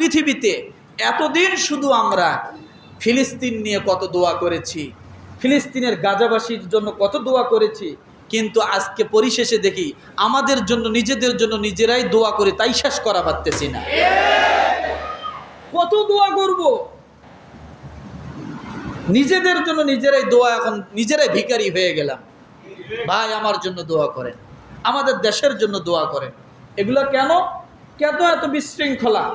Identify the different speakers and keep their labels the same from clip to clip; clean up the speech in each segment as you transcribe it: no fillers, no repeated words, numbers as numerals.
Speaker 1: পৃথিবীতে এতদিন শুধু আমরা ফিলিস্তিন নিয়ে কত দোয়া করেছি, ফিলিস্তিনের গাজাবাসীর জন্য কত দোয়া করেছি, কিন্তু আজকে পরিশেষে দেখি আমাদের জন্য নিজেদের জন্য নিজেরাই দোয়া করে তাই শেষ করা পারতেছি না। কত দোয়া করব, নিজেদের জন্য নিজেরাই দোয়া, এখন নিজেরাই ভিখারি হয়ে গেলাম। ভাই আমার জন্য দোয়া করেন, আমাদের দেশের জন্য দোয়া করেন। এগুলো কেন কেন এত বিশৃঙ্খলা?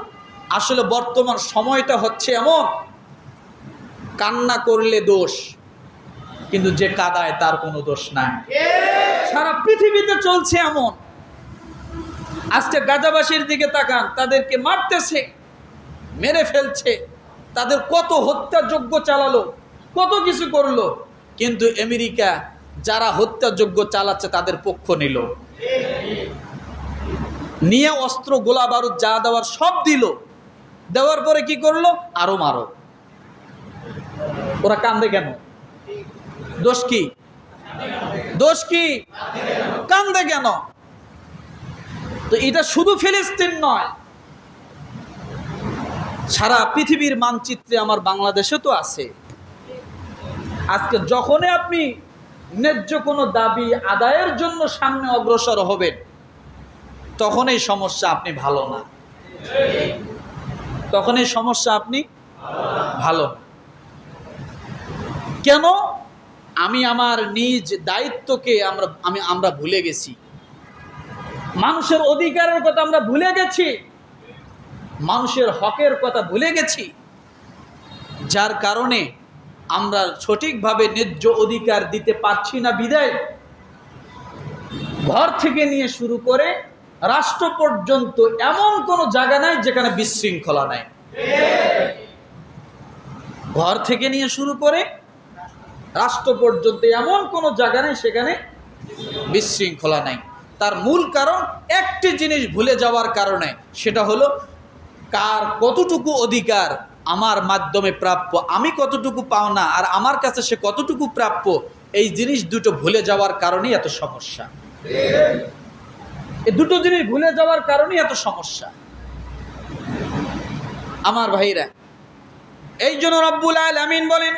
Speaker 1: আসলে বর্তমান সময়টা হচ্ছে এমন, কান্না করলে দোষ, কিন্তু যে কাঁদায় তার কোনো দোষ নাই। সারা পৃথিবীতে চলছে এমন। আজকে গাজাবাসীর দিকে তাকান, তাদেরকে মারতেছে, মেরে ফেলছে, তাদের কত হত্যাযজ্ঞ চালালো, কত কিছু করলো, কিন্তু আমেরিকা যারা হত্যাযজ্ঞ চালাচ্ছে তাদের পক্ষ নিল, নিয়ে অস্ত্র গোলা বারুদ যা দেওয়ার সব দিল, দেওয়ার পরে কি করলো? আরো মারো। ওরা কান্দে কেন? দোষ কি? দোষ কি? কান্দে কেন? তো এটা শুধু ফিলিস্তিন নয়, সারা পৃথিবীর মানচিত্রে আমার বাংলাদেশে তো আছে। আজকে যখনই আপনি ন্যায্য কোনো দাবি আদায়ের জন্য সামনে অগ্রসর হবেন, তখনই সমস্যা আপনি ভালো না, তখনই সমস্যা আপনি ভালো। কেন? আমি আমার নিজ দায়িত্বকে আমরা ভুলে গেছি, মানুষের অধিকারের কথা আমরা ভুলে গেছি, মানুষের হকের কথা ভুলে গেছি, যার কারণে আমরা সঠিকভাবে ন্যায্য অধিকার দিতে পারছি না। বিদায় ঘর থেকে নিয়ে শুরু করে রাষ্ট্র পর্যন্ত এমন কোনো জায়গা নাই যেখানে বিশৃঙ্খলা নাই। ঘর থেকে নিয়ে শুরু করে রাষ্ট্র পর্যন্ত এমন কোনো জায়গা নেই সেখানে বিশৃঙ্খলা নাই। তার মূল কারণ একটি জিনিস ভুলে যাওয়ার কারণে, সেটা হলো কার কতটুকু অধিকার আমার মাধ্যমে প্রাপ্য, আমি কতটুকু পাওনা, আর আমার কাছে সে কতটুকু প্রাপ্য। এই জিনিস দুটো ভুলে যাওয়ার কারণেই এত সমস্যা। এই দুটো জিনিস ভুলে যাওয়ার কারণেই এত সমস্যা আমার ভাইরা। এই জন্য রব্বুল আলামিন বলেন,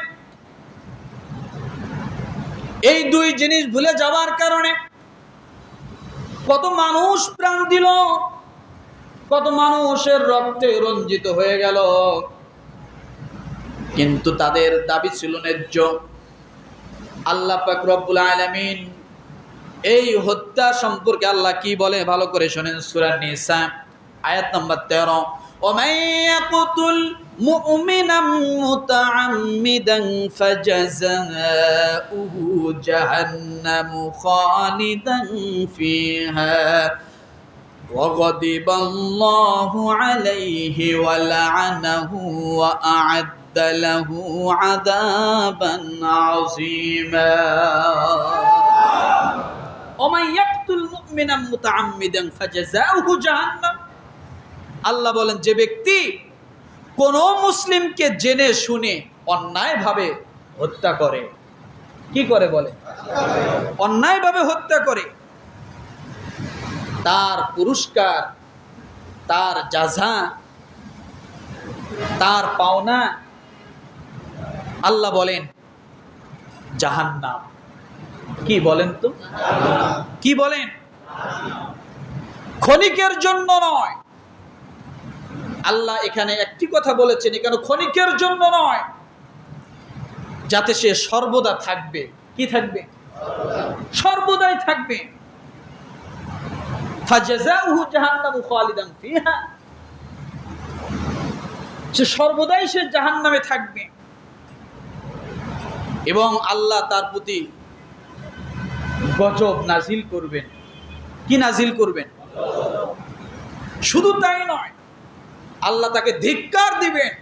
Speaker 1: এই দুই জিনিস ভুলে যাওয়ার কারণে কত মানুষ প্রাণ দিল, কত মানুষের রক্তে রঞ্জিত হয়ে গেল, কিন্তু তাদের দাবি ছিল ন্যায্য। আল্লাহ পাক রব্বুল আলামিন এই হত্যা সম্পর্কে আল্লাহ কি বলে ভালো করে শুনেন। সূরা নিসা আয়াত নম্বর 13, وَمَن يَقْتُلْ مُؤْمِنًا مُتَعَمِّدًا فَجَزَاؤُهُ جَهَنَّمُ خَالِدًا فِيهَا وَغَضِبَ اللَّهُ عَلَيْهِ وَلَعَنَهُ وَأَعَدَّ لَهُ عَذَابًا عَظِيمًا وَمَن يَقْتُلْ مُؤْمِنًا مُتَعَمِّدًا فَجَزَاؤُهُ جَهَنَّمُ। আল্লাহ বলেন, যে ব্যক্তি কোন মুসলিমকে জেনে শুনে অন্যায়ভাবে হত্যা করে, কি করে বলে? অন্যায়ভাবে হত্যা করে, তার পুরস্কার, তার জাযা, তার পাওনা আল্লাহ বলেন জাহান্নাম। কি বলেন তো? কি বলেন? ক্ষণিকের জন্য নয়। আল্লাহ এখানে একটি কথা বলেছেন, এখানে ক্ষণিকের জন্য নয়, যাতে সে সর্বদা থাকবে। কি থাকবে? সর্বদাই থাকবে। ফাজাযাউহু জাহান্নামু খালিদান ফিহা, সে সর্বদাই সে জাহান্নামে থাকবে। এবং আল্লাহ তার প্রতি গজব নাজিল করবেন। কি নাজিল করবেন? শুধু তাই নয়, আল্লাহ তাকে ধিক্কার দিবেন,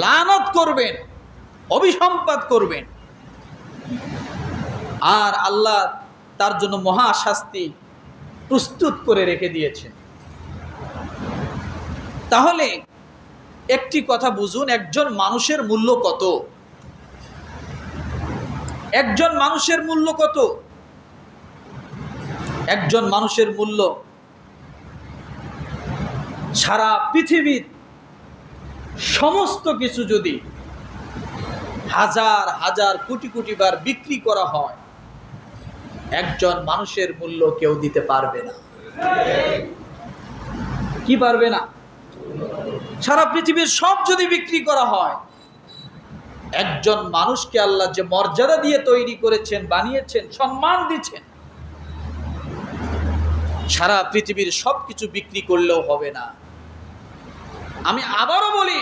Speaker 1: লানত করবেন, অভিসম্পাত করবেন, আর আল্লাহ তার জন্য মহা শাস্তি প্রস্তুত করে রেখে দিয়েছেন। তাহলে একটি কথা বুঝুন, একজন মানুষের মূল্য কত? একজন মানুষের মূল্য কত? একজন মানুষের মূল্য সারা পৃথিবীর সমস্ত কিছু যদি হাজার হাজার কোটি কোটি বার বিক্রি করা হয়, একজন মানুষের মূল্য কেউ দিতে পারবে না। কি পারবে না? সারা পৃথিবীর সব যদি বিক্রি করা হয়, একজন মানুষকে আল্লাহ যে মর্যাদা দিয়ে তৈরি করেছেন, বানিয়েছেন, সম্মান দিচ্ছেন, সারা পৃথিবীর সবকিছু বিক্রি করলেও হবে না। আমি আবারও বলি,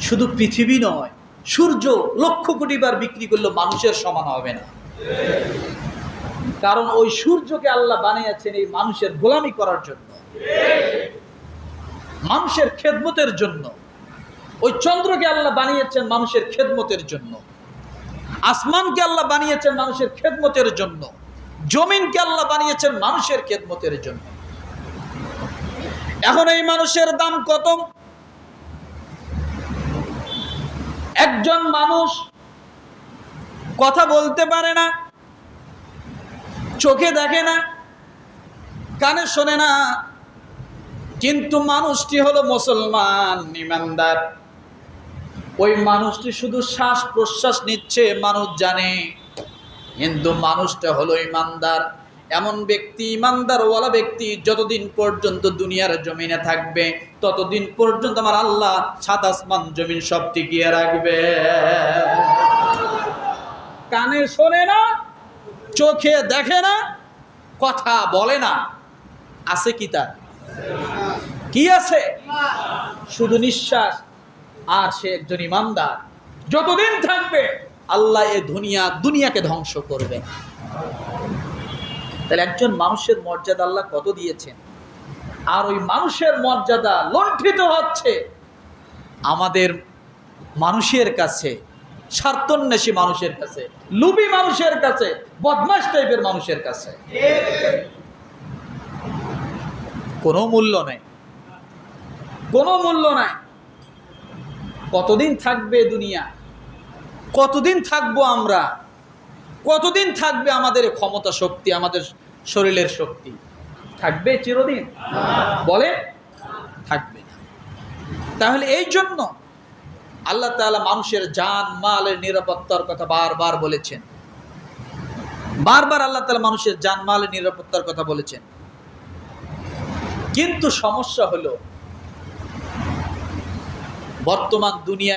Speaker 1: শুধু পৃথিবী নয়, সূর্য লক্ষ কোটি বার বিক্রি করলেও মানুষের সমান হবে না। কারণ ওই সূর্যকে আল্লাহ বানিয়েছেন এই মানুষের গোলামি করার জন্য, মানুষের খেদমতের জন্য। ওই চন্দ্রকে আল্লাহ বানিয়েছেন মানুষের খেদমতের জন্য, আসমানকে আল্লাহ বানিয়েছেন মানুষের খেদমতের জন্য, জমিনকে আল্লাহ বানিয়েছেন মানুষের খেদমতের জন্য। এখন এই মানুষের দাম কত? একজন মানুষ কথা বলতে পারে না, চোখে দেখে না, কানে শোনে না, কিন্তু মানুষটি হলো মুসলমান, ঈমানদার। ওই মানুষটি শুধু শ্বাস প্রশ্বাস নিচ্ছে, মানুষ জানে, কিন্তু মানুষটা হলো ঈমানদার। এমন ব্যক্তি, ঈমানদারওয়ালা ব্যক্তি যতদিন পর্যন্ত দুনিয়ার জমিনে থাকবে, ততদিন পর্যন্ত আমার আল্লাহ সাত আসমান জমিন সব টিকিয়ে রাখবে। কানে শোনে না, চোখে দেখে না, কথা বলে না, আছে কি তার? কি আছে? শুধু নিঃশ্বাস। আর সে একজন ঈমানদার। যতদিন থাকবে আল্লাহ এ দুনিয়াকে ধ্বংস করবে। তাহলে একজন মানুষের মর্যাদা আল্লাহ কত দিয়েছেন, আর ওই মানুষের মর্যাদা লুণ্ঠিত হচ্ছে আমাদের মানুষের কাছে, স্বার্থন্বেষী মানুষের কাছে, লোভী মানুষের কাছে, বদমাশ টাইপের মানুষের কাছে। কোনো মূল্য নেই, কোনো মূল্য নাই। কতদিন থাকবে দুনিয়া? কতদিন থাকবো আমরা? কতদিন থাকবে আমাদের ক্ষমতা শক্তি, আমাদের শরীরের শক্তি? থাকবে চিরদিন? বলে থাকবে না। তাহলে এই জন্য আল্লাহ তাআলা মানুষের জান মালের নিরাপত্তার কথা বারবার বলেছেন। বারবার আল্লাহ তাআলা মানুষের জান মালের নিরাপত্তার কথা বলেছেন। কিন্তু সমস্যা হলো বর্তমান দুনিয়া